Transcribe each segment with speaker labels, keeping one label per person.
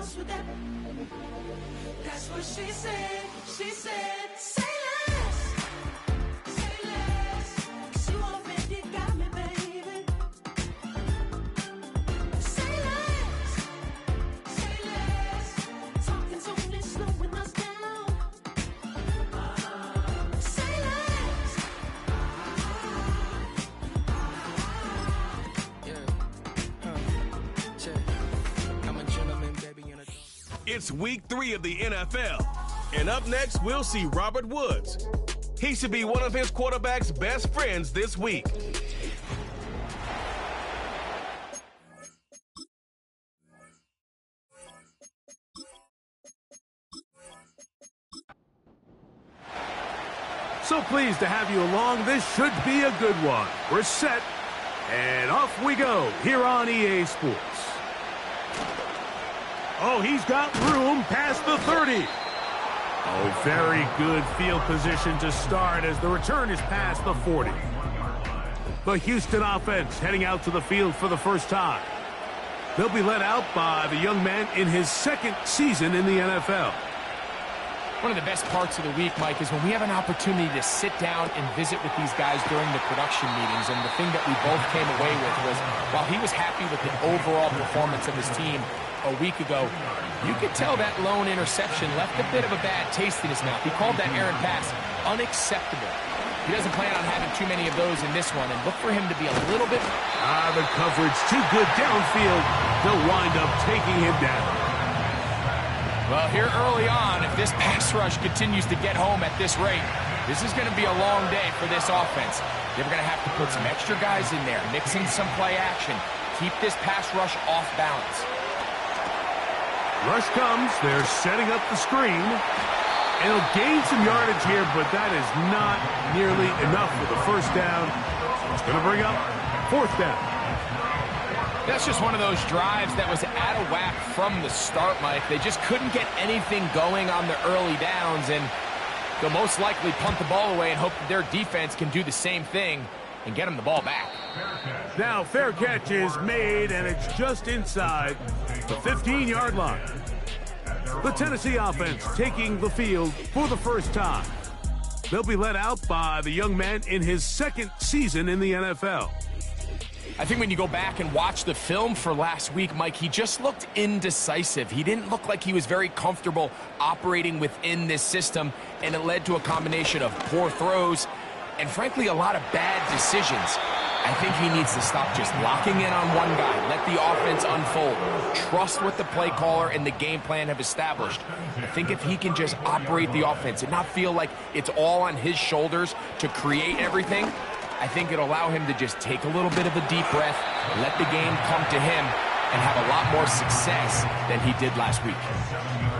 Speaker 1: else with that. That's what she said. She said, say less. Say less. 'Cause you already got me, baby. Say less. Say less. Talking's only slowing us down. Say less.
Speaker 2: It's week 3 of the NFL. And up next, we'll see Robert Woods. He should be one of his quarterback's best friends this week.
Speaker 3: So pleased to have you along. This should be a good one. We're set, and off we go here on EA Sports. Oh, he's got room past the 30. Oh, very good field position to start as the return is past the 40. The Houston offense heading out to the field for the first time. They'll be led out by the young man in his second season in the NFL.
Speaker 4: One of the best parts of the week, Mike, is when we have an opportunity to sit down and visit with these guys during the production meetings. And the thing that we both came away with was, while he was happy with the overall performance of his team a week ago, you could tell that lone interception left a bit of a bad taste in his mouth. He called that errant pass unacceptable. He doesn't plan on having too many of those in this one, and look for him to be a little bit...
Speaker 3: The coverage too good downfield. They'll wind up taking him down.
Speaker 4: Well, here early on, if this pass rush continues to get home at this rate, this is going to be a long day for this offense. They're going to have to put some extra guys in there, mix in some play action, keep this pass rush off balance.
Speaker 3: Rush comes. They're setting up the screen. It'll gain some yardage here, but that is not nearly enough for the first down. It's going to bring up fourth down.
Speaker 4: That's just one of those drives that was out of whack from the start, Mike. They just couldn't get anything going on the early downs, and they'll most likely punt the ball away and hope that their defense can do the same thing and get them the ball back.
Speaker 3: Now, fair catch is made, and it's just inside the 15-yard line. The Tennessee offense taking the field for the first time. They'll be led out by the young man in his second season in the NFL.
Speaker 4: I think when you go back and watch the film for last week, Mike, he just looked indecisive. He didn't look like he was very comfortable operating within this system, and it led to a combination of poor throws and, frankly, a lot of bad decisions. I think he needs to stop just locking in on one guy. Let the offense unfold. Trust what the play caller and the game plan have established. I think if he can just operate the offense and not feel like it's all on his shoulders to create everything, I think it'll allow him to just take a little bit of a deep breath, let the game come to him, and have a lot more success than he did last week.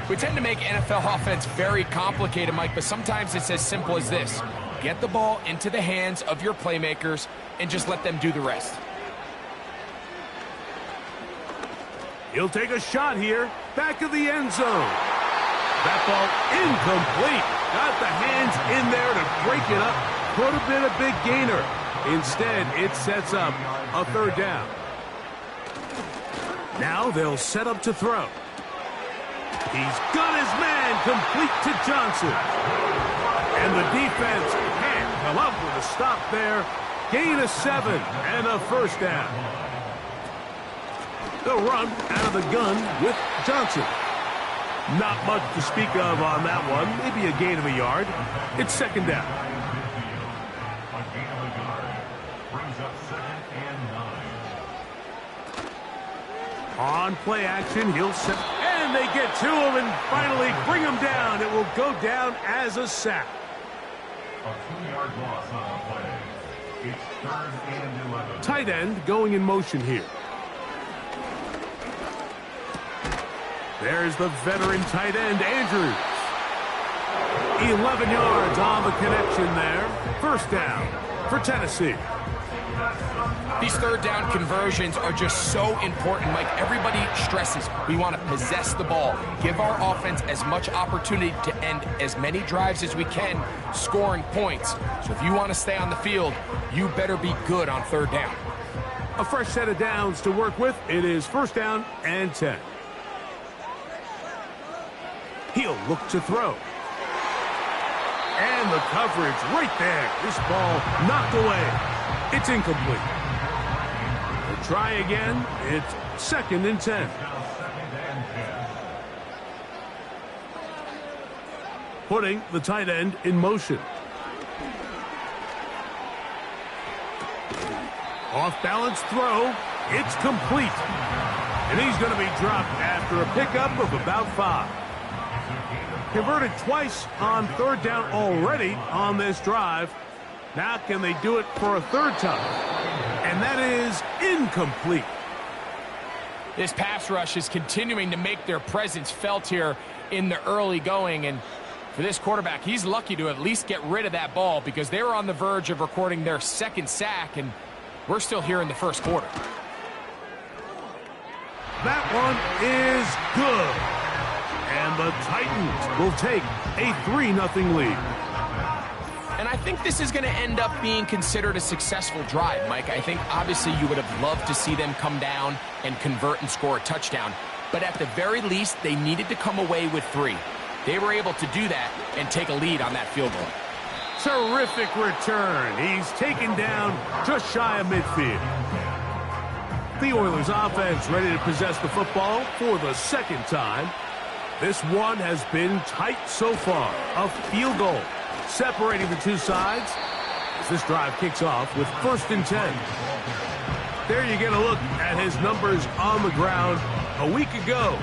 Speaker 4: We tend to make NFL offense very complicated, Mike, but sometimes it's as simple as this. Get the ball into the hands of your playmakers and just let them do the rest.
Speaker 3: He'll take a shot here, back of the end zone. That ball incomplete. Got the hands in there to break it up. Could have been a big gainer. Instead, it sets up a third down. Now they'll set up to throw. He's got his man complete to Johnson. And the defense can't come up with a stop there. Gain of 7 and a first down. They'll run out of the gun with Johnson. Not much to speak of on that one. Maybe a gain of a yard. It's second down. On play action, he'll set, and they get to him and finally bring him down. It will go down as a sack.
Speaker 5: A 2-yard loss on the play. It's 3rd and 11.
Speaker 3: Tight end going in motion here. There's the veteran tight end, Andrews. 11 yards on the connection there. First down for Tennessee.
Speaker 4: These third down conversions are just so important, Mike. Everybody stresses we want to possess the ball, give our offense as much opportunity to end as many drives as we can, scoring points. So if you want to stay on the field, you better be good on third down.
Speaker 3: A fresh set of downs to work with. It is first down and 10. He'll look to throw. And the coverage right there. This ball knocked away. It's incomplete. We'll try again. It's 2nd and 10. Putting the tight end in motion. Off-balance throw. It's complete. And he's going to be dropped after a pickup of about 5. Converted twice on 3rd down already on this drive. Now can they do it for a 3rd time? And that is incomplete.
Speaker 4: This pass rush is continuing to make their presence felt here in the early going. And for this quarterback, he's lucky to at least get rid of that ball because they were on the verge of recording their 2nd sack, and we're still here in the 1st quarter.
Speaker 3: That one is good. And the Titans will take a 3-0 lead.
Speaker 4: And I think this is going to end up being considered a successful drive, Mike. I think obviously you would have loved to see them come down and convert and score a touchdown. But at the very least, they needed to come away with 3. They were able to do that and take a lead on that field goal.
Speaker 3: Terrific return. He's taken down just shy of midfield. The Oilers offense ready to possess the football for the 2nd time. This one has been tight so far. A field goal separating the two sides as this drive kicks off with 1st and 10. There you get a look at his numbers on the ground a week ago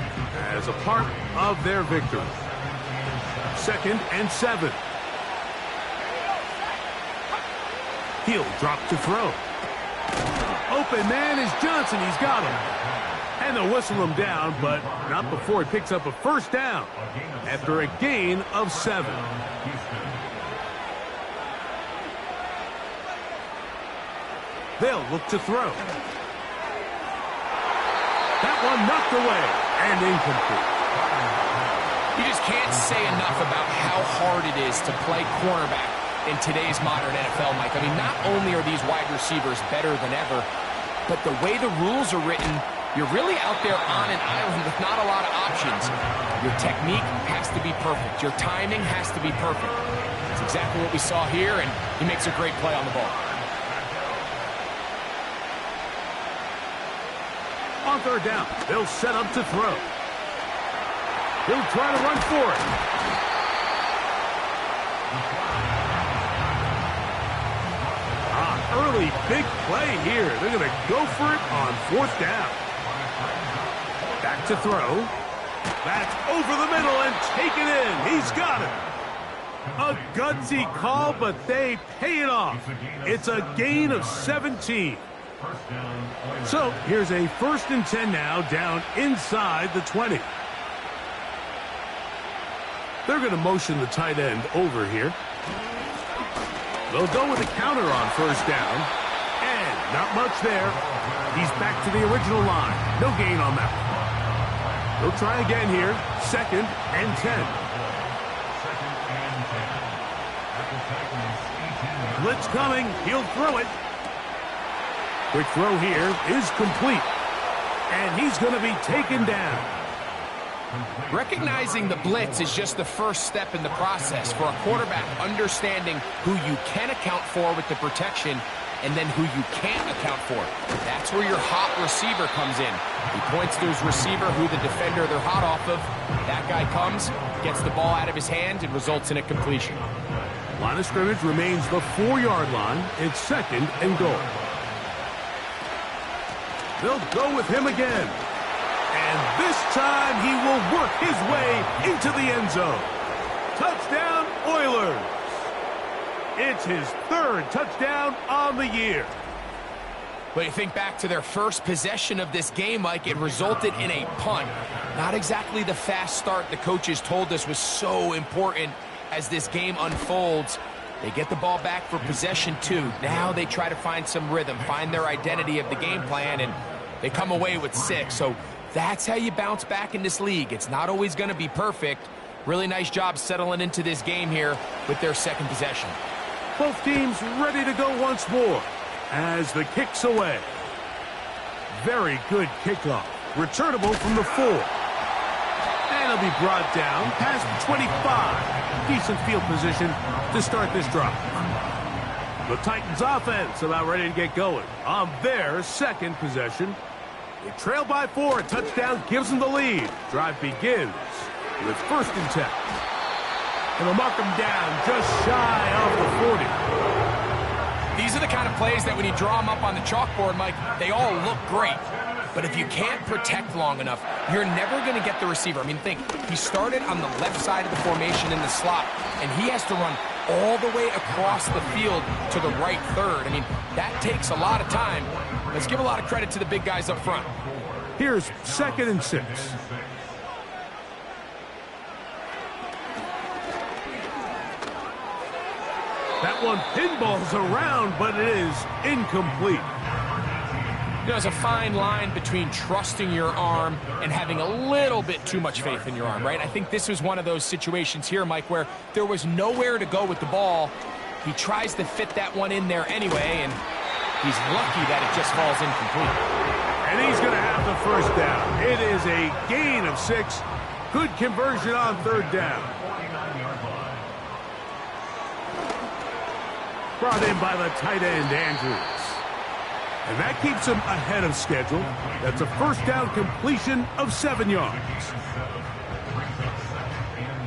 Speaker 3: as a part of their victory. 2nd and 7. He'll drop to throw. Open man is Johnson. He's got him. And they'll whistle him down, but not before he picks up a 1st down after a gain of 7. They'll look to throw. That one knocked away and incomplete.
Speaker 4: You just can't say enough about how hard it is to play cornerback in today's modern NFL, Mike. I mean, not only are these wide receivers better than ever, but the way the rules are written, you're really out there on an island with not a lot of options. Your technique has to be perfect. Your timing has to be perfect. It's exactly what we saw here, and he makes a great play on the ball.
Speaker 3: On 3rd down, they'll set up to throw. He'll try to run for it. Early big play here. They're going to go for it on 4th down. Back to throw. That's over the middle and taken in. He's got it. A gutsy call, but they pay it off. It's a gain of 17. So here's a 1st and 10 now down inside the 20. They're going to motion the tight end over here. They'll go with a counter on 1st down. And not much there. He's back to the original line. No gain on that one. They'll try again here. 2nd and 10. Blitz coming. He'll throw it. Quick throw here is complete. And he's going to be taken down.
Speaker 4: Recognizing the blitz is just the first step in the process for a quarterback understanding who you can account for with the protection and then who you can't account for. That's where your hot receiver comes in. He points to his receiver who the defender they're hot off of. That guy comes, gets the ball out of his hand, and results in a completion.
Speaker 3: Line of scrimmage remains the 4-yard line. It's 2nd and goal. They'll go with him again. And this time he will work his way into the end zone. Touchdown, Oilers. It's his 3rd touchdown on the year.
Speaker 4: But you think back to their first possession of this game, Mike, it resulted in a punt. Not exactly the fast start the coaches told us was so important as this game unfolds. They get the ball back for possession 2. Now they try to find some rhythm, find their identity of the game plan, and they come away with 6. So that's how you bounce back in this league. It's not always going to be perfect. Really nice job settling into this game here with their 2nd possession.
Speaker 3: Both teams ready to go once more as the kick's away. Very good kickoff. Returnable from the 4. And That'll be brought down past the 25. Decent field position to start this drive. The Titans offense about ready to get going on their second possession. They trail by 4. A touchdown gives them the lead. Drive begins with 1st and 10. And they'll mark them down just shy of the 40.
Speaker 4: These are the kind of plays that when you draw them up on the chalkboard, Mike, they all look great. But if you can't protect long enough, you're never going to get the receiver. I mean, think, he started on the left side of the formation in the slot, and he has to run all the way across the field to the right third. I mean, that takes a lot of time. Let's give a lot of credit to the big guys up front.
Speaker 3: Here's 2nd and 6. That one pinballs around, but it is incomplete.
Speaker 4: You know, there's a fine line between trusting your arm and having a little bit too much faith in your arm, right? I think this was one of those situations here, Mike, where there was nowhere to go with the ball. He tries to fit that one in there anyway, and he's lucky that it just falls incomplete.
Speaker 3: And he's going to have the 1st down. It is a gain of 6. Good conversion on 3rd down. Brought in by the tight end, Andrews. And that keeps him ahead of schedule. That's a 1st down completion of 7 yards.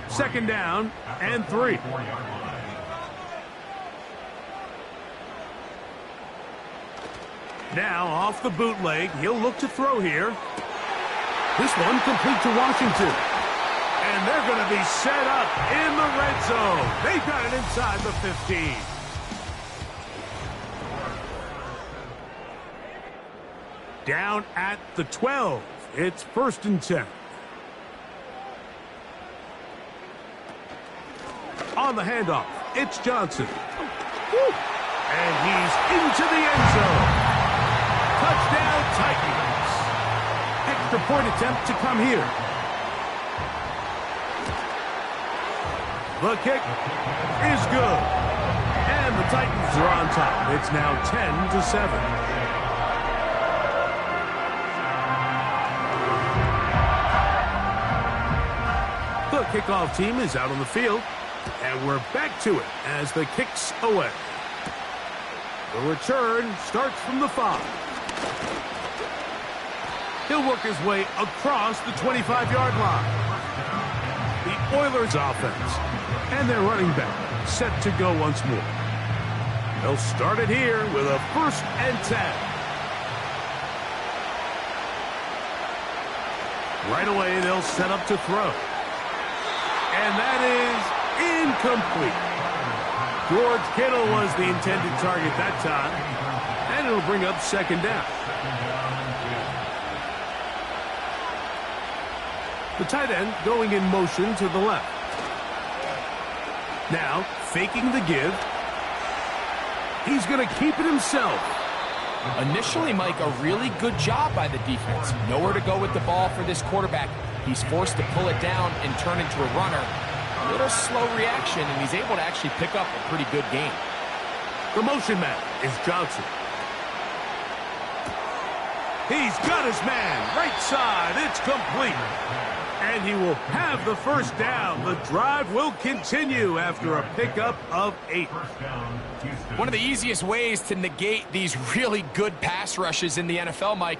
Speaker 3: 2nd down and 3. Now off the bootleg, he'll look to throw here. This one complete to Washington. And they're going to be set up in the red zone. They've got it inside the 15. Down at the 12. It's 1st and 10. On the handoff, it's Johnson. And he's into the end zone. Touchdown, Titans. Extra point attempt to come here. The kick is good. And the Titans are on top. It's now 10-7. The kickoff team is out on the field, and we're back to it as the kick's away. The return starts from the 5. He'll work his way across the 25-yard line. The Oilers offense and their running back set to go once more. They'll start it here with a 1st and 10. Right away, they'll set up to throw. And that is incomplete. George Kittle was the intended target that time. And it'll bring up 2nd down. The tight end going in motion to the left. Now, faking the give. He's going to keep it himself.
Speaker 4: Initially, Mike, a really good job by the defense. Nowhere to go with the ball for this quarterback. He's forced to pull it down and turn into a runner. A little slow reaction, and he's able to actually pick up a pretty good game.
Speaker 3: The motion man is Johnson. He's got his man. Right side. It's complete. And he will have the 1st down. The drive will continue after a pickup of 8.
Speaker 4: One of the easiest ways to negate these really good pass rushes in the NFL, Mike,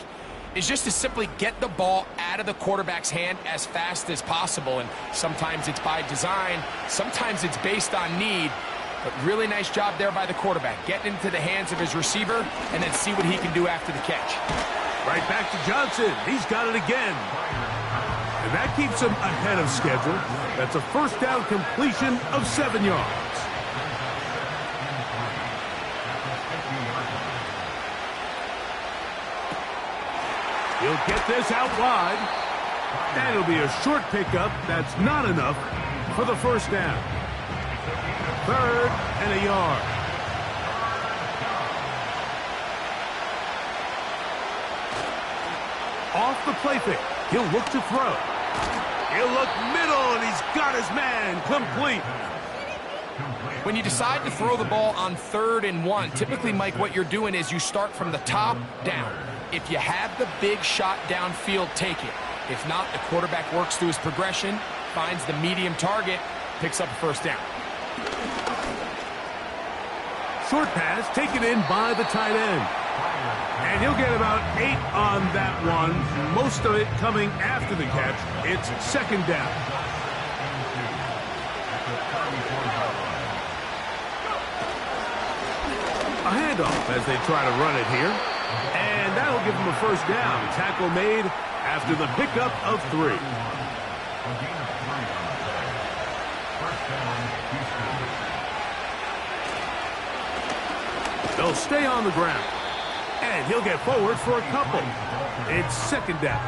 Speaker 4: is just to simply get the ball out of the quarterback's hand as fast as possible. And sometimes it's by design, sometimes it's based on need. But really nice job there by the quarterback, getting into the hands of his receiver and then see what he can do after the catch.
Speaker 3: Right back to Johnson. He's got it again. And that keeps him ahead of schedule. That's a 1st down completion of 7 yards. He'll get this out wide. And it'll be a short pickup. That's not enough for the 1st down. 3rd and a yard. Off the play fake. He'll look to throw. He'll look middle, and he's got his man complete.
Speaker 4: When you decide to throw the ball on 3rd and 1, typically, Mike, what you're doing is you start from the top down. If you have the big shot downfield, take it. If not, the quarterback works through his progression, finds the medium target, picks up a first down.
Speaker 3: Short pass taken in by the tight end. And he'll get about 8 on that one, most of it coming after the catch. It's second down. A handoff as they try to run it here. And that'll give them a first down. Tackle made after the pickup of 3. They'll stay on the ground. And he'll get forward for a couple. It's second down.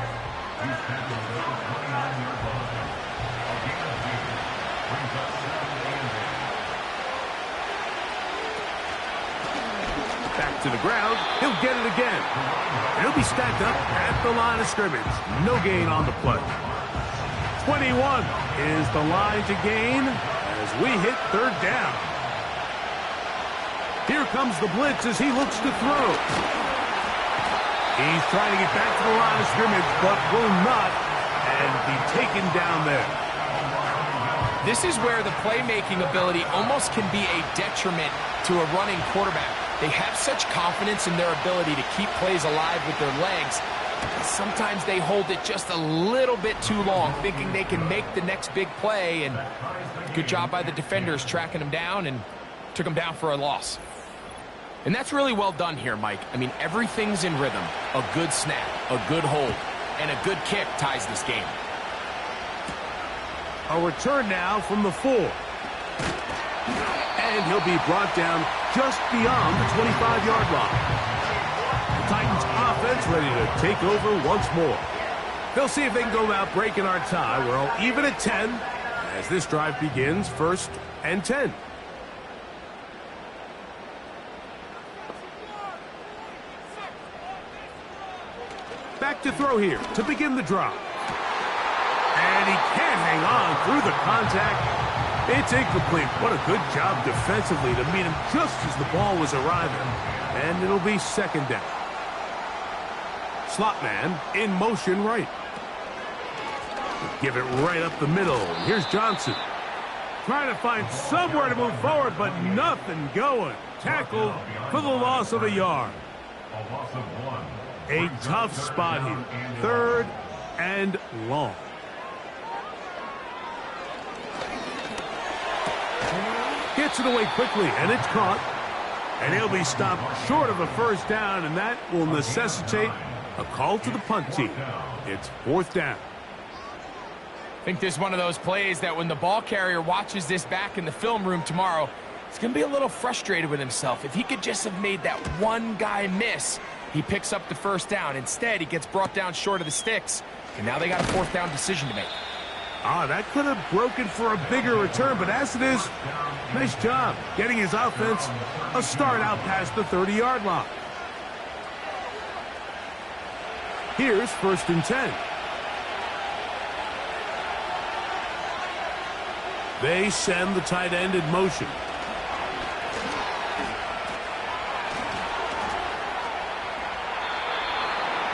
Speaker 3: Back to the ground. He'll get it again. He'll be stacked up at the line of scrimmage. No gain on the play. 21 is the line to gain as we hit third down. Here comes the blitz as he looks to throw. He's trying to get back to the line of scrimmage, but will not, and be taken down there.
Speaker 4: This is where the playmaking ability almost can be a detriment to a running quarterback. They have such confidence in their ability to keep plays alive with their legs. Sometimes they hold it just a little bit too long, thinking they can make the next big play, and good job by the defenders tracking him down and took him down for a loss. And that's really well done here, Mike. I mean, everything's in rhythm. A good snap, a good hold, and a good kick ties this game.
Speaker 3: A return now from the 4. And he'll be brought down just beyond the 25-yard line. The Titans offense ready to take over once more. They'll see if they can go about breaking our tie. We're all even at 10 as this drive begins, 1st and 10. Back to throw here to begin the drop. And he can't hang on through the contact. It's incomplete. What a good job defensively to meet him just as the ball was arriving. And it'll be second down. Slot man in motion right. Give it right up the middle. Here's Johnson. Trying to find somewhere to move forward, but nothing going. Tackled for the loss of a yard.
Speaker 5: A loss of 1.
Speaker 3: A tough spot here. 3rd and long. Gets it away quickly, and it's caught. And he'll be stopped short of a first down, and that will necessitate a call to the punt team. It's 4th down.
Speaker 4: I think this is one of those plays that when the ball carrier watches this back in the film room tomorrow, he's going to be a little frustrated with himself. If he could just have made that one guy miss, he picks up the first down. Instead, he gets brought down short of the sticks, and now they got a 4th down decision to make.
Speaker 3: That could have broken for a bigger return, but as it is, nice job getting his offense a start out past the 30-yard line. Here's 1st and 10. They send the tight end in motion.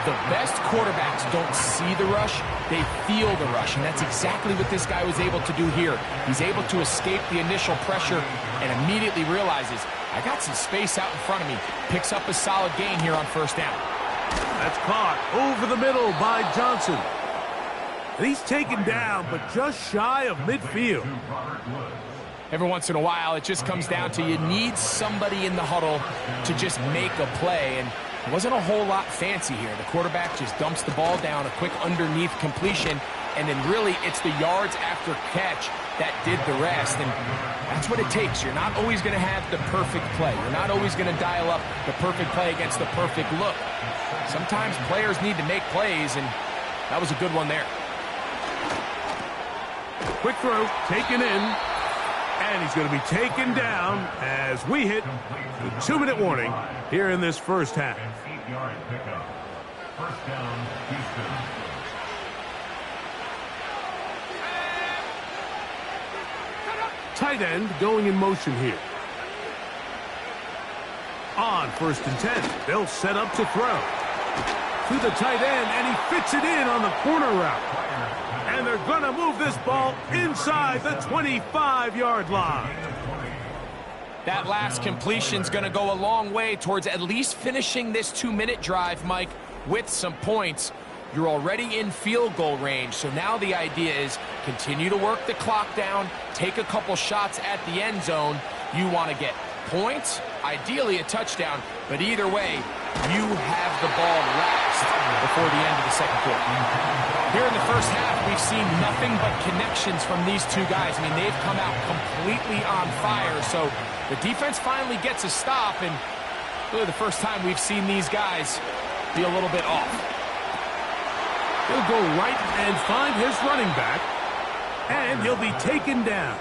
Speaker 4: The best quarterbacks don't see the rush, they feel the rush, and that's exactly what this guy was able to do here. He's able to escape the initial pressure and immediately realizes, I got some space out in front of me. Picks up a solid gain here on 1st down.
Speaker 3: That's caught over the middle by Johnson. And he's taken down, but just shy of midfield.
Speaker 4: Every once in a while, it just comes down to you need somebody in the huddle to just make a play, and it wasn't a whole lot fancy here. The quarterback just dumps the ball down, a quick underneath completion, and then really it's the yards after catch that did the rest, and that's what it takes. You're not always going to have the perfect play. You're not always going to dial up the perfect play against the perfect look. Sometimes players need to make plays, and that was a good one there.
Speaker 3: Quick throw, taken in, and he's going to be taken down as we hit the 2-minute warning here in this first half.
Speaker 5: 8-yard pickup. First down, Houston.
Speaker 3: Tight end going in motion here. On 1st and 10, they'll set up to throw. to the tight end, and he fits it in on the corner route. And they're going to move this ball inside the 25-yard line.
Speaker 4: That last completion's going to go a long way towards at least finishing this 2-minute drive, Mike, with some points. You're already in field goal range, so now the idea is continue to work the clock down, take a couple shots at the end zone. You want to get points, ideally a touchdown, but either way, you have the ball last before the end of the second quarter. Here in the first half, we've seen nothing but connections from these two guys. I mean, they've come out completely on fire, so the defense finally gets a stop, and really the first time we've seen these guys be a little bit off.
Speaker 3: He'll go right and find his running back, and he'll be taken down.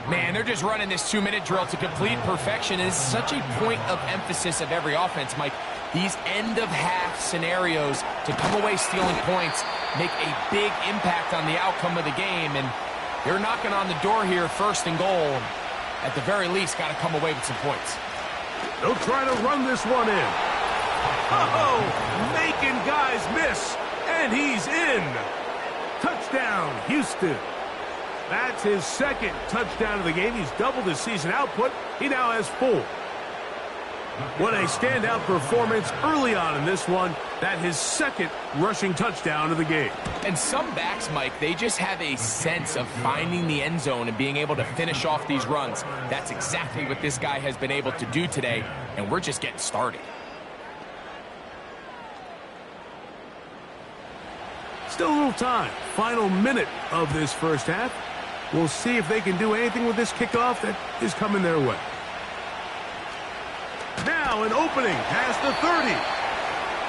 Speaker 4: Man, they're just running this 2-minute drill to complete perfection. It is such a point of emphasis of every offense, Mike. These end-of-half scenarios to come away stealing points make a big impact on the outcome of the game, and they're knocking on the door here, first and goal. At the very least, got to come away with some points.
Speaker 3: They'll try to run this one in. Oh, making guys miss, and he's in. Touchdown, Houston. That's his second touchdown of the game. He's doubled his season output. He now has 4. What a standout performance early on in this one. That his second rushing touchdown of the game.
Speaker 4: And some backs, Mike, they just have a sense of finding the end zone and being able to finish off these runs. That's exactly what this guy has been able to do today, and we're just getting started.
Speaker 3: Still a little time. Final minute of this first half. We'll see if they can do anything with this kickoff that is coming their way. Now an opening past the 30.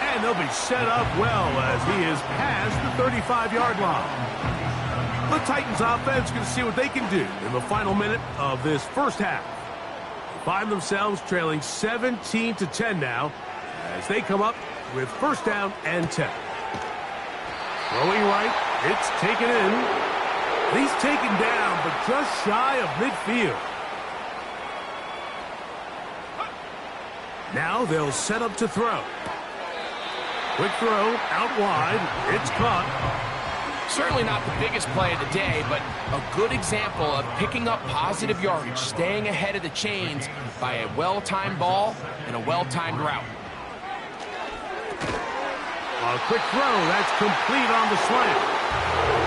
Speaker 3: And they'll be set up well as he is past the 35-yard line. The Titans offense going to see what they can do in the final minute of this first half. They find themselves trailing 17-10 now as they come up with first down and 10. Throwing right, it's taken in. He's taken down, but just shy of midfield. Now they'll set up to throw. Quick throw, out wide, it's caught.
Speaker 4: Certainly not the biggest play of the day, but a good example of picking up positive yardage, staying ahead of the chains by a well-timed ball and a well-timed route.
Speaker 3: A quick throw, that's complete on the slant.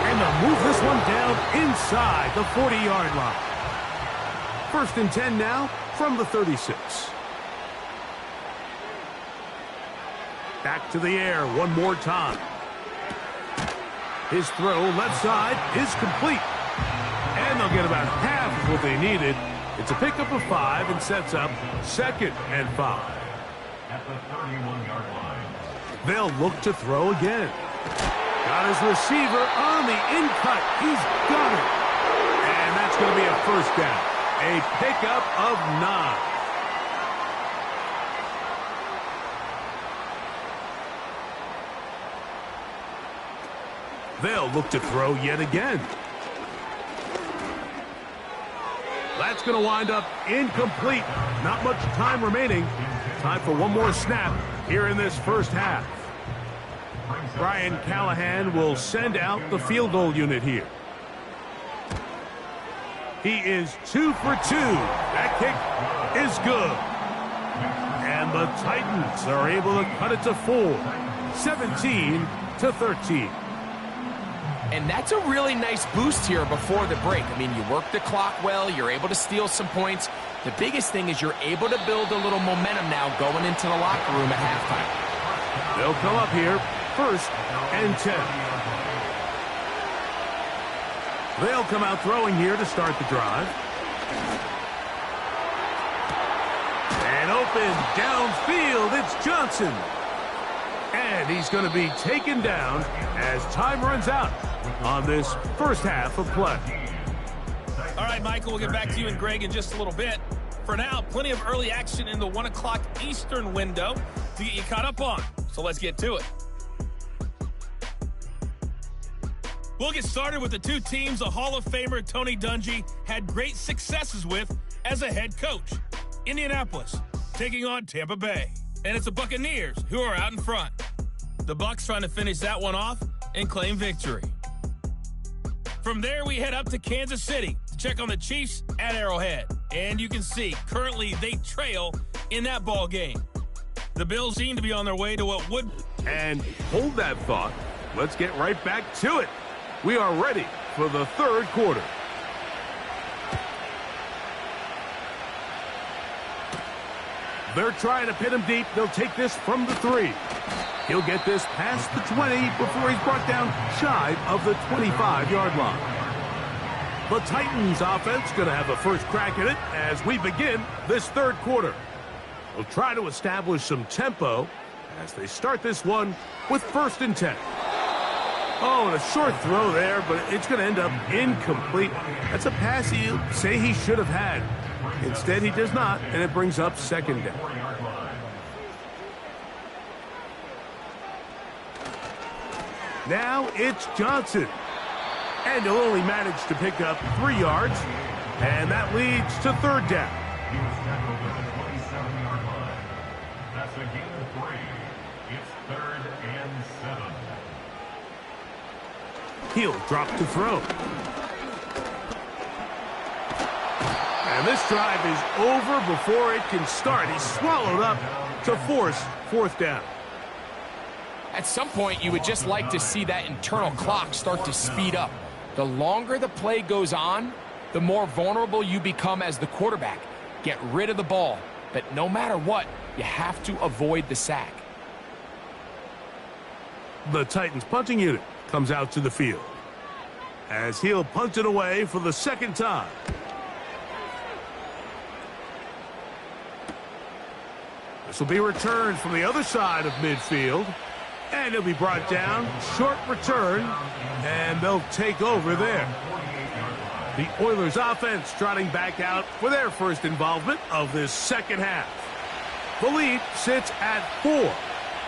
Speaker 3: And they'll move this one down inside the 40-yard line. First and 10 now from the 36. Back to the air one more time. His throw left side is complete. And they'll get about half of what they needed. It's a pickup of 5 and sets up second and 5.
Speaker 5: At the 31-yard line.
Speaker 3: They'll look to throw again. Got his receiver on the in-cut. He's got it. And that's going to be a first down. A pickup of 9. They'll look to throw yet again. That's going to wind up incomplete. Not much time remaining. Time for one more snap here in this first half. Brian Callahan will send out the field goal unit here. He is 2 for 2. That kick is good. And the Titans are able to cut it to 4. 17-13.
Speaker 4: And that's a really nice boost here before the break. I mean, you work the clock well, you're able to steal some points. The biggest thing is you're able to build a little momentum now going into the locker room at halftime.
Speaker 3: They'll come up here, first and 10. They'll come out throwing here to start the drive. And open downfield, it's Johnson. And he's going to be taken down as time runs out on this first half of play.
Speaker 6: All right, Michael, we'll get back to you and Greg in just a little bit. For now, plenty of early action in the 1 o'clock Eastern window to get you caught up on. So let's get to it. We'll get started with the two teams the Hall of Famer Tony Dungy had great successes with as a head coach. Indianapolis taking on Tampa Bay. and it's the Buccaneers who are out in front. The Bucs trying to finish that one off and claim victory. From there, we head up to Kansas City to check on the Chiefs at Arrowhead. And you can see, currently, they trail in that ball game. The Bills seem to be on their way to what would...
Speaker 3: And hold that thought. Let's get right back to it. We are ready for the third quarter. They're trying to pin him deep. They'll take this from the 3. He'll get this past the 20 before he's brought down shy of the 25-yard line. The Titans offense going to have a first crack at it as we begin this third quarter. They'll try to establish some tempo as they start this one with 1st and 10. Oh, and a short throw there, but it's going to end up incomplete. That's a pass you say he should have had. Instead, he does not, and it brings up 2nd down. Now it's Johnson. And he'll only manage to pick up 3 yards, and that leads to 3rd down.
Speaker 5: He was tackled at the 27-yard line. That's a gain of 3. It's 3rd and 7.
Speaker 3: He'll drop to throw. And this drive is over before it can start. He's swallowed up to force 4th down.
Speaker 4: At some point, you would just like to see that internal clock start to speed up. The longer the play goes on, the more vulnerable you become as the quarterback. Get rid of the ball, but no matter what, you have to avoid the sack.
Speaker 3: The Titans punting unit comes out to the field as he'll punt it away for the 2nd time. This will be returned from the other side of midfield. And he'll be brought down. Short return. And they'll take over there. The Oilers offense trotting back out for their first involvement of this second half. The lead sits at 4.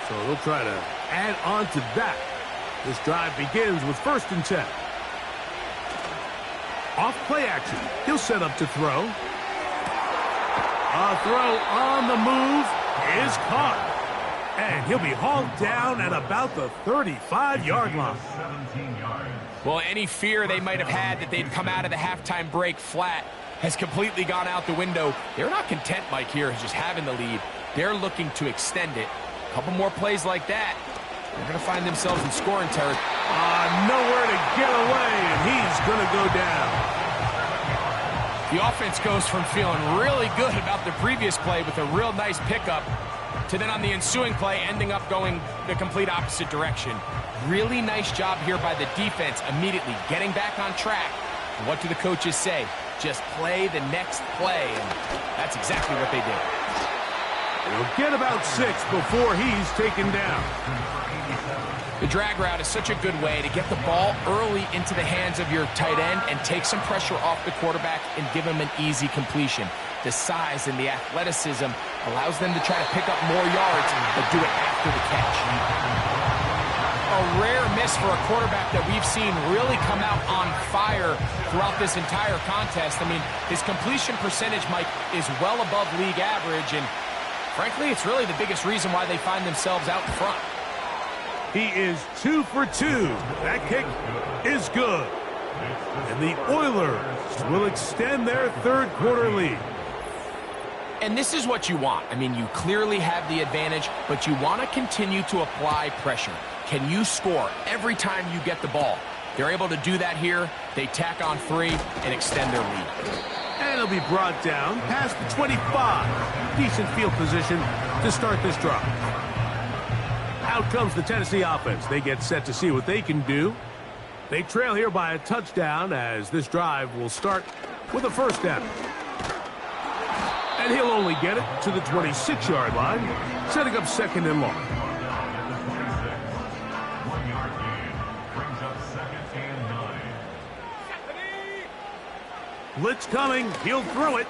Speaker 3: So they'll try to add on to that. This drive begins with 1st and 10. Off play action. He'll set up to throw. A throw on the move is caught. And he'll be hauled down at about the 35-yard line.
Speaker 5: 17 yards.
Speaker 4: Well, any fear they might have had that they'd come out of the halftime break flat has completely gone out the window. They're not content, Mike, here just having the lead. They're looking to extend it. A couple more plays like that, they're going to find themselves in scoring territory.
Speaker 3: Nowhere to get away, and he's going to go down.
Speaker 4: The offense goes from feeling really good about the previous play with a real nice pickup to then on the ensuing play ending up going the complete opposite direction. Really nice job here by the defense immediately getting back on track. And what do the coaches say? Just play the next play, and that's exactly what they did.
Speaker 3: He'll get about 6 before he's taken down.
Speaker 4: The drag route is such a good way to get the ball early into the hands of your tight end and take some pressure off the quarterback and give him an easy completion. The size and the athleticism allows them to try to pick up more yards, but do it after the catch. A rare miss for a quarterback that we've seen really come out on fire throughout this entire contest. I mean, his completion percentage, Mike, is well above league average, and frankly, it's really the biggest reason why they find themselves out in front.
Speaker 3: He is 2 for 2. That kick is good. And the Oilers will extend their third quarter lead.
Speaker 4: And this is what you want. I mean, you clearly have the advantage, but you want to continue to apply pressure. Can you score every time you get the ball? They're able to do that here. They tack on 3 and extend their lead.
Speaker 3: And it'll be brought down past the 25. Decent field position to start this drive. Out comes the Tennessee offense. They get set to see what they can do. They trail here by a touchdown as this drive will start with a 1st down. And he'll only get it to the 26-yard line, setting up 2nd and long.
Speaker 5: 1-yard gain brings up 2nd and 9.
Speaker 3: Blitz coming. He'll throw it.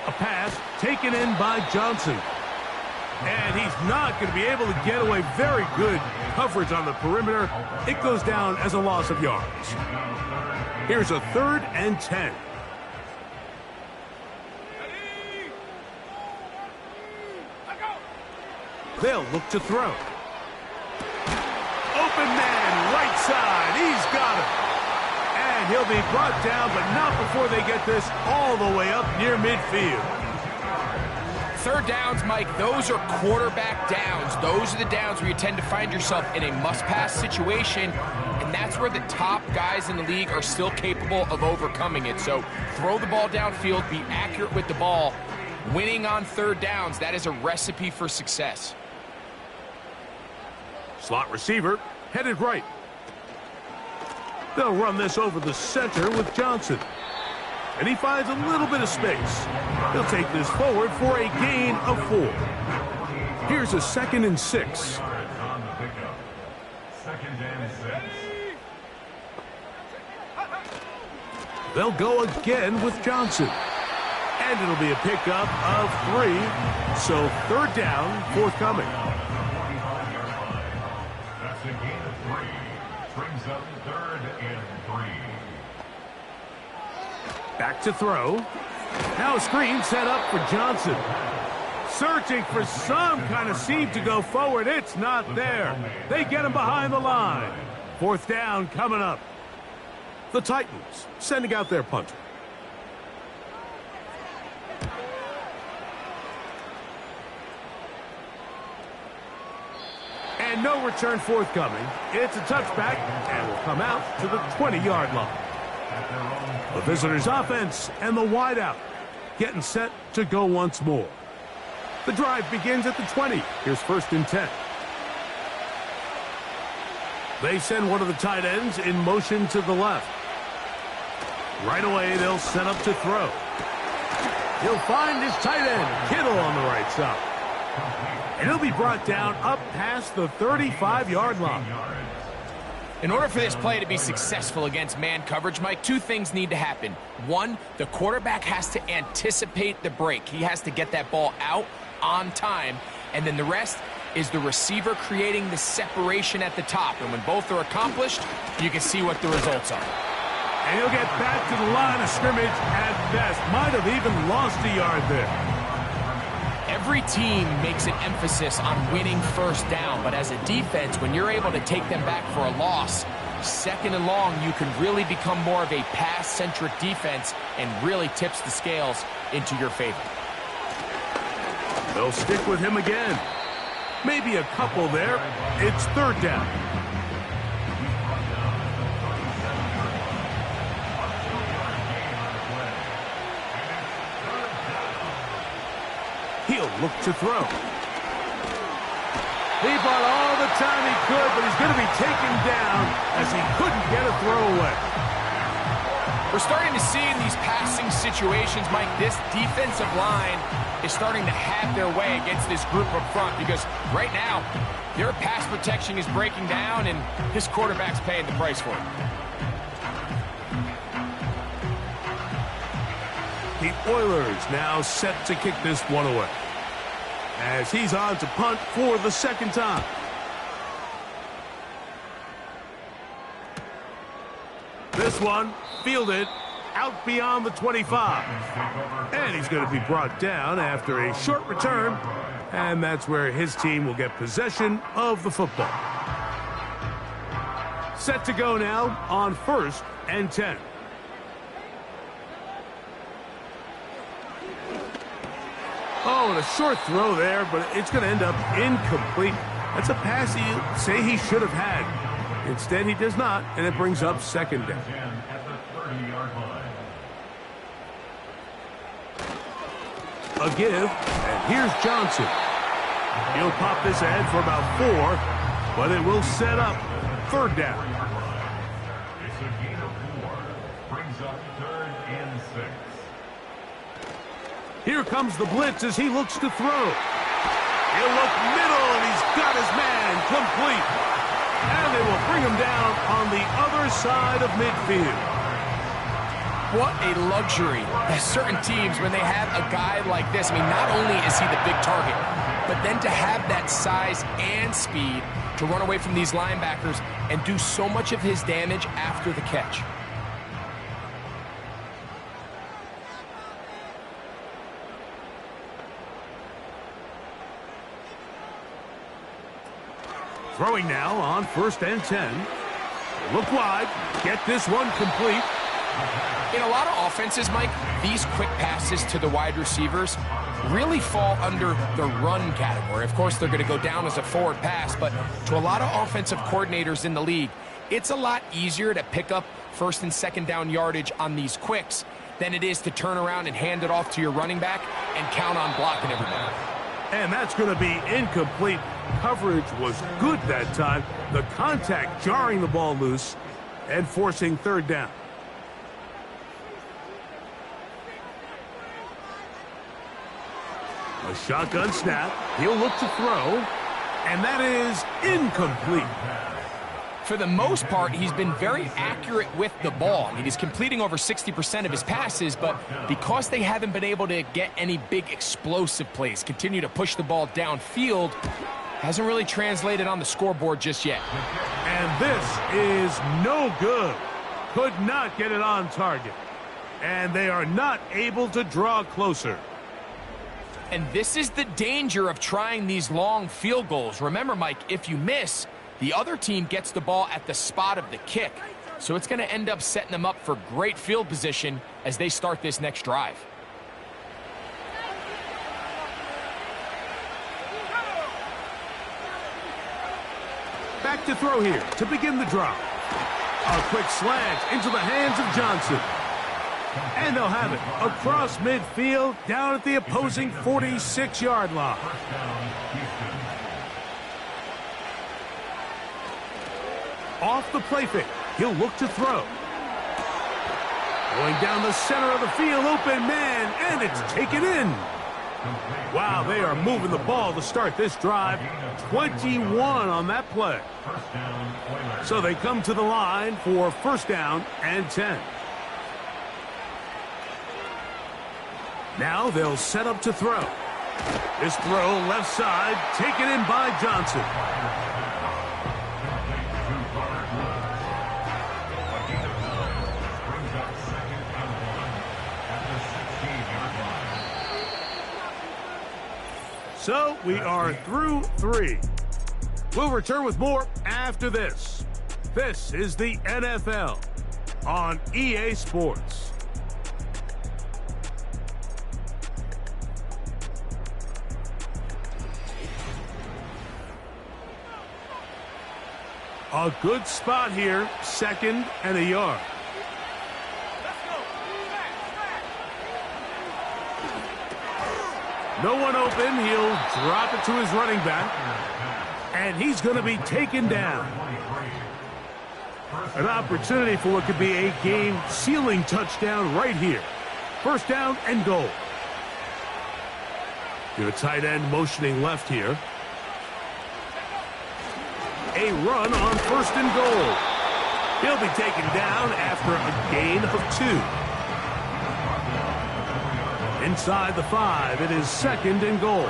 Speaker 3: A pass taken in by Johnson. And he's not going to be able to get away. Very good coverage on the perimeter. It goes down as a loss of yards. Here's a 3rd and 10. They'll look to throw. Open man, right side. He's got him. And he'll be brought down, but not before they get this all the way up near midfield.
Speaker 4: Third downs, Mike, those are quarterback downs. Those are the downs where you tend to find yourself in a must-pass situation, and that's where the top guys in the league are still capable of overcoming it. So throw the ball downfield, be accurate with the ball. Winning on third downs, that is a recipe for success.
Speaker 3: Slot receiver, headed right. They'll run this over the center with Johnson. And he finds a little bit of space. He'll take this forward for a gain of 4. Here's a 2nd and 6.
Speaker 5: On the pickup. 2nd and 6.
Speaker 3: They'll go again with Johnson. And it'll be a pickup of 3. So 3rd down, forthcoming.
Speaker 5: That's a gain of 3. Brings up 3rd and 3.
Speaker 3: Back to throw. Now a screen set up for Johnson. Searching for some kind of seam to go forward. It's not there. They get him behind the line. 4th down coming up. The Titans sending out their punter. And no return forthcoming. It's a touchback and will come out to the 20-yard line. The visitors' offense and the wideout getting set to go once more. The drive begins at the 20. Here's 1st and 10. They send one of the tight ends in motion to the left. Right away, they'll set up to throw. He'll find his tight end, Kittle, on the right side. And he'll be brought down up past the 35-yard line.
Speaker 4: In order for this play to be successful against man coverage, Mike, 2 things need to happen. 1, the quarterback has to anticipate the break. He has to get that ball out on time. And then the rest is the receiver creating the separation at the top. And when both are accomplished, you can see what the results are.
Speaker 3: And he'll get back to the line of scrimmage at best. Might have even lost a yard there.
Speaker 4: Every team makes an emphasis on winning first down, but as a defense, when you're able to take them back for a loss, 2nd and long, you can really become more of a pass-centric defense and really tips the scales into your favor.
Speaker 3: They'll stick with him again. Maybe a couple there. It's 3rd down. He'll look to throw. He bought all the time he could, but he's going to be taken down as he couldn't get a throw away.
Speaker 4: We're starting to see in these passing situations, Mike, this defensive line is starting to have their way against this group up front because right now, their pass protection is breaking down and his quarterback's paying the price for it.
Speaker 3: The Oilers now set to kick this one away as he's on to punt for the 2nd time. This one fielded out beyond the 25. And he's going to be brought down after a short return. And that's where his team will get possession of the football. Set to go now on 1st and 10. Oh, and a short throw there, but it's going to end up incomplete. That's a pass he'll say he should have had. Instead, he does not, and it brings up 2nd down.
Speaker 5: At the 30-yard line.
Speaker 3: A give, and here's Johnson. He'll pop this ahead for about 4, but it will set up 3rd down.
Speaker 5: It's a gain of 4. Brings up 3rd and 6.
Speaker 3: Here comes the blitz as he looks to throw. He'll look middle, and he's got his man complete. And they will bring him down on the other side of midfield.
Speaker 4: What a luxury that certain teams, when they have a guy like this, I mean, not only is he the big target, but then to have that size and speed to run away from these linebackers and do so much of his damage after the catch.
Speaker 3: Throwing now on 1st and 10. Look wide. Get this one complete.
Speaker 4: In a lot of offenses, Mike, these quick passes to the wide receivers really fall under the run category. Of course, they're going to go down as a forward pass, but to a lot of offensive coordinators in the league, it's a lot easier to pick up 1st and 2nd down yardage on these quicks than it is to turn around and hand it off to your running back and count on blocking everybody.
Speaker 3: And that's going to be incomplete. Coverage was good that time. The contact jarring the ball loose and forcing 3rd down. A shotgun snap. He'll look to throw. And that is incomplete.
Speaker 4: For the most part, he's been very accurate with the ball. I mean, he's completing over 60% of his passes, but because they haven't been able to get any big explosive plays, continue to push the ball downfield, hasn't really translated on the scoreboard just yet.
Speaker 3: And this is no good. Could not get it on target. And they are not able to draw closer.
Speaker 4: And this is the danger of trying these long field goals. Remember, Mike, if you miss, the other team gets the ball at the spot of the kick. So it's going to end up setting them up for great field position as they start this next drive.
Speaker 3: Back to throw here to begin the drive. A quick slant into the hands of Johnson. And they'll have it across midfield down at the opposing 46-yard line. Off the play fake, he'll look to throw. Going down the center of the field, open man, and it's taken in. Wow, they are moving the ball to start this drive. 21 on that play. So they come to the line for 1st down and 10. Now they'll set up to throw. This throw left side, taken in by Johnson. So we are through 3. We'll return with more after this. This is the NFL on EA Sports. A good spot here, 2nd and a yard. No one open. He'll drop it to his running back. And he's going to be taken down. An opportunity for what could be a game-sealing touchdown right here. 1st down and goal. Your tight end motioning left here. A run on 1st and goal. He'll be taken down after a gain of 2. Inside the 5, it is 2nd and goal.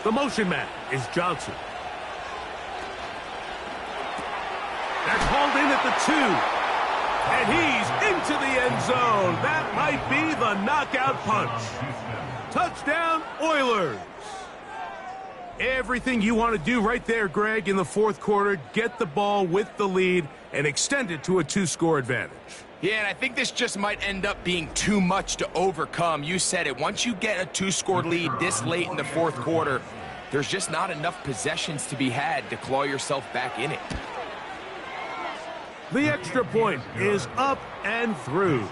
Speaker 3: The motion man is Johnson. They're called in at the 2. And he's into the end zone. That might be the knockout punch. Touchdown, Oilers. Everything you want to do right there, Greg, in the 4th quarter. Get the ball with the lead and extend it to a 2-score advantage.
Speaker 4: Yeah, and I think this just might end up being too much to overcome. You said it. Once you get a 2-score lead this late in the 4th quarter, there's just not enough possessions to be had to claw yourself back in it.
Speaker 3: The extra point is up and through.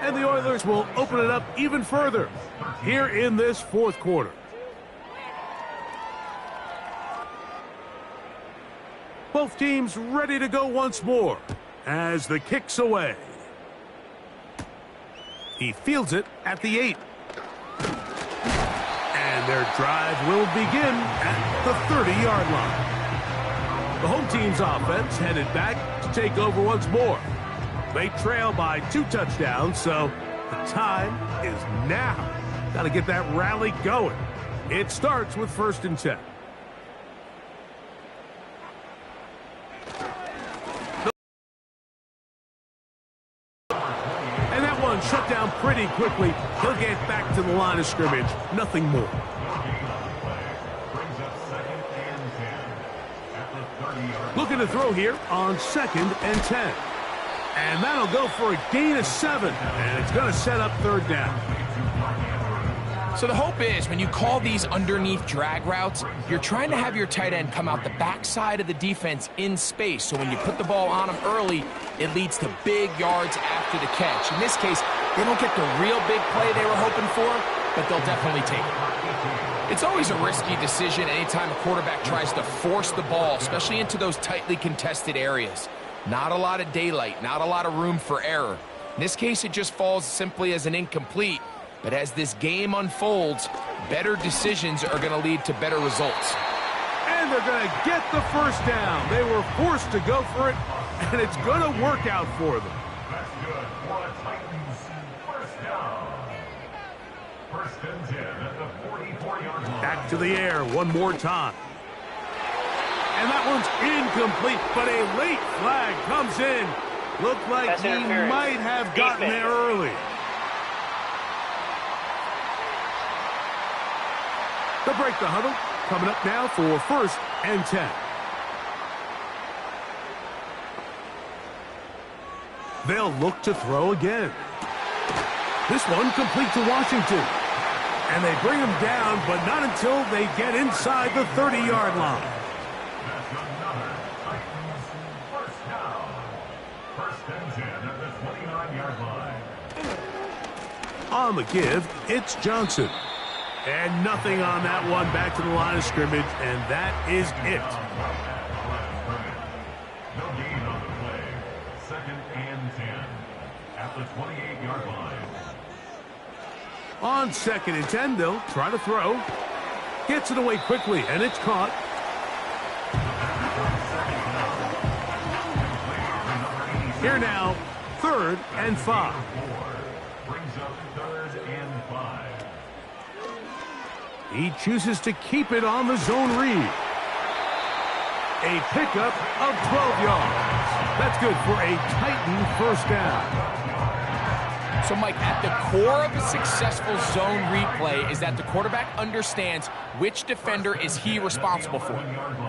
Speaker 3: And the Oilers will open it up even further here in this 4th quarter. Both teams ready to go once more as the kick's away. He fields it at the 8. And their drive will begin at the 30-yard line. The home team's offense headed back to take over once more. They trail by 2 touchdowns, so the time is now. Got to get that rally going. It starts with 1st and 10. And that one shut down pretty quickly. He'll get back to the line of scrimmage. Nothing more. Looking to throw here on 2nd and 10. And that'll go for a gain of 7. And it's going to set up 3rd down.
Speaker 4: So the hope is when you call these underneath drag routes, you're trying to have your tight end come out the backside of the defense in space. So when you put the ball on him early, it leads to big yards after the catch. In this case, they don't get the real big play they were hoping for, but they'll definitely take it. It's always a risky decision anytime a quarterback tries to force the ball, especially into those tightly contested areas. Not a lot of daylight, not a lot of room for error. In this case, it just falls simply as an incomplete. But as this game unfolds, better decisions are going to lead to better results.
Speaker 3: And they're going to get the 1st down. They were forced to go for it, and it's going to work out for them.
Speaker 5: That's good for a Titans 1st down. 1st and 10 at the 44-yard line.
Speaker 3: Back to the air one more time. And that one's incomplete, but a late flag comes in. Looked like he might have gotten there early. They'll break the huddle. Coming up now for 1st and 10. They'll look to throw again. This one complete to Washington. And they bring him down, but not until they get inside the 30-yard line.
Speaker 5: That's another Titans 1st down. 1st and 10 at the 29-yard line.
Speaker 3: On the give, it's Johnson. And nothing on that one. Back to the line of scrimmage, and that is it.
Speaker 5: No gain on the play. 2nd and 10 at the 28-yard line.
Speaker 3: On 2nd and 10, they'll try to throw. Gets it away quickly, and it's caught. Here now, 3rd and 5.
Speaker 5: Brings up 3rd and 5.
Speaker 3: He chooses to keep it on the zone read. A pickup of 12 yards. That's good for a Titan 1st down.
Speaker 4: So, Mike, at the core of a successful zone read play is that the quarterback understands which defender is he responsible for.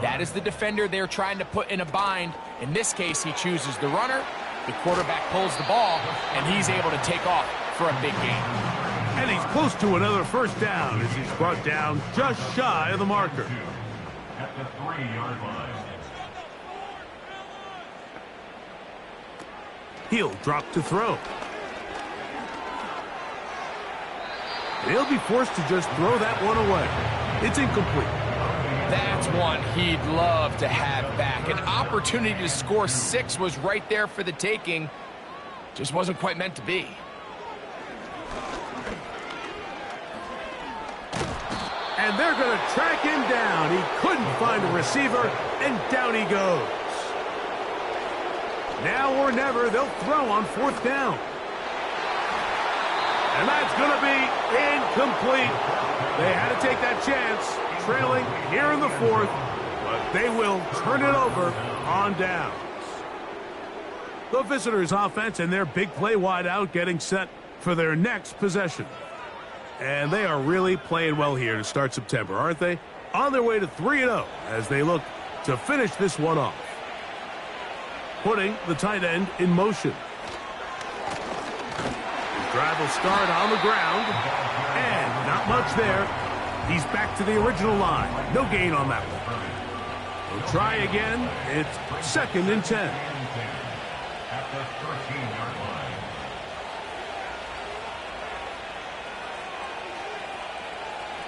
Speaker 4: That is the defender they're trying to put in a bind. In this case, he chooses the runner. The quarterback pulls the ball, and he's able to take off for a big gain.
Speaker 3: And he's close to another 1st down as he's brought down just shy of the marker.
Speaker 5: At the 3-yard line.
Speaker 3: He'll drop to throw. He'll be forced to just throw that one away. It's incomplete.
Speaker 4: That's one he'd love to have back. An opportunity to score 6 was right there for the taking. Just wasn't quite meant to be.
Speaker 3: And they're going to track him down. He couldn't find a receiver, and down he goes. Now or never, they'll throw on 4th down. And that's going to be incomplete. They had to take that chance, trailing here in the 4th, but they will turn it over on downs. The visitors' offense and their big play wideout getting set for their next possession. And they are really playing well here to start September, aren't they? On their way to 3-0 as they look to finish this one off. Putting the tight end in motion. His drive will start on the ground. And not much there. He's back to the original line. No gain on that one. He'll try again. It's 2nd and 10.
Speaker 5: At the 13-yard line.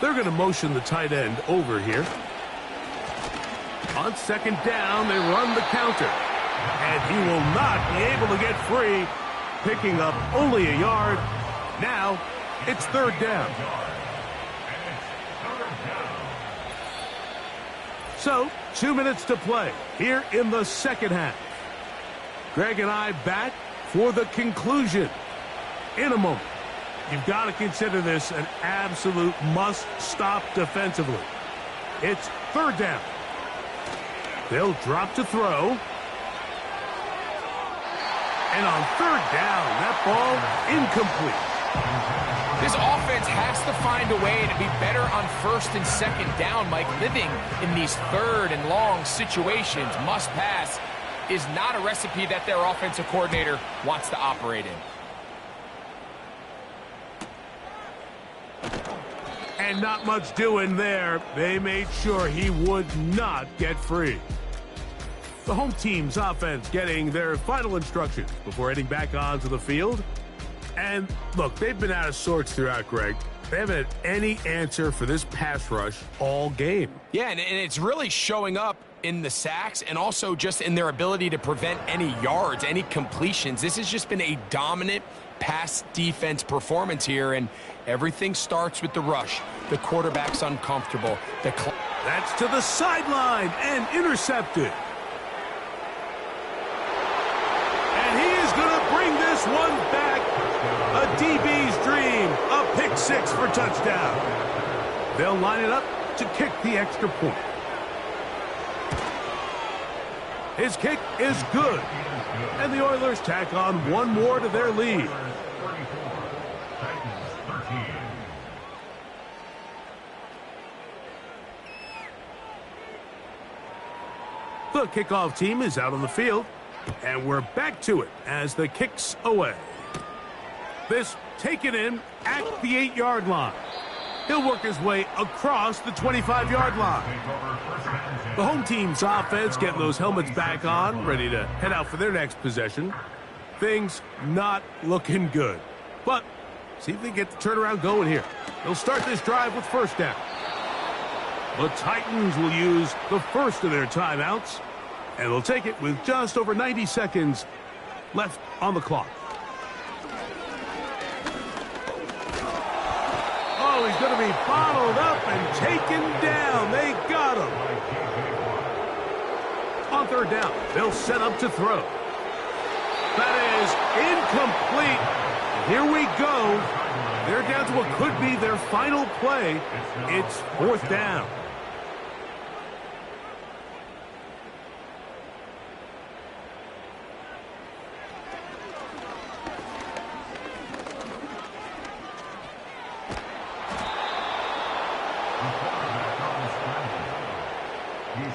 Speaker 3: They're going to motion the tight end over here. On 2nd down, they run the counter. And he will not be able to get free, picking up only a yard. Now, it's 3rd down. So, 2 minutes to play here in the 2nd half. Greg and I back for the conclusion in a moment. You've got to consider this an absolute must-stop defensively. It's 3rd down. They'll drop to throw. And on 3rd down, that ball incomplete.
Speaker 4: This offense has to find a way to be better on first and second down, Mike. Living in these third and long situations, must pass, is not a recipe that their offensive coordinator wants to operate in.
Speaker 3: And not much doing there. They made sure he would not get free. The home team's offense getting their final instructions before heading back onto the field. And look, they've been out of sorts throughout, Greg. They haven't had any answer for this pass rush all game.
Speaker 4: Yeah, and it's really showing up in the sacks and also just in their ability to prevent any yards, any completions. This has just been a dominant pass defense performance here, and everything starts with the rush. The quarterback's uncomfortable.
Speaker 3: That's to the sideline and intercepted. And he is going to bring this one back. A DB's dream. A pick six for touchdown. They'll line it up to kick the extra point. His kick is good. And the Oilers tack on one more to their lead. The kickoff team is out on the field. And we're back to it as the kick's away. This taken in at the 8-yard line. He'll work his way across the 25-yard line. The home team's offense getting those helmets back on, ready to head out for their next possession. Things not looking good. But see if they get the turnaround going here. They'll start this drive with first down. The Titans will use the first of their timeouts. And they'll take it with just over 90 seconds left on the clock. Oh, he's going to be bottled up and taken down. They got him. On third down, they'll set up to throw. That is incomplete. Here we go. They're down to what could be their final play. It's fourth down.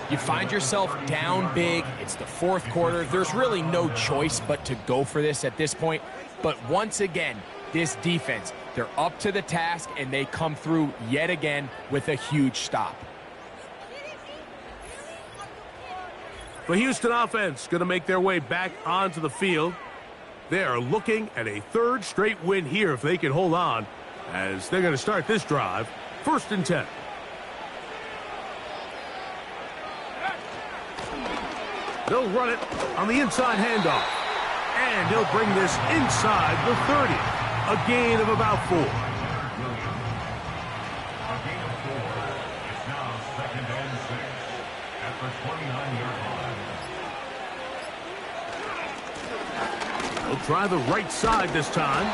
Speaker 4: You find yourself down big. It's the fourth quarter. There's really no choice but to go for this at this point. But once again, this defense, they're up to the task, and they come through yet again with a huge stop.
Speaker 3: The Houston offense going to make their way back onto the field. They are looking at a third straight win here if they can hold on, as they're going to start this drive. First and 10. They'll run it on the inside handoff. And he'll bring this inside the 30. A gain of about 4.
Speaker 5: A gain of 4. It's now second and 6 at the 29-yard line.
Speaker 3: They'll try the right side this time.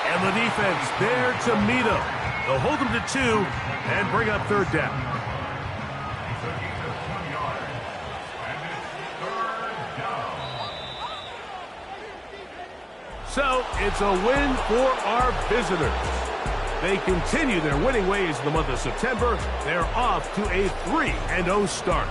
Speaker 3: And the defense there to meet him. They'll hold him to 2 and bring up third down.
Speaker 5: It's a gain of 20 yards. And it's third down.
Speaker 3: So it's a win for our visitors. They continue their winning ways in the month of September. They're off to a 3-0 start.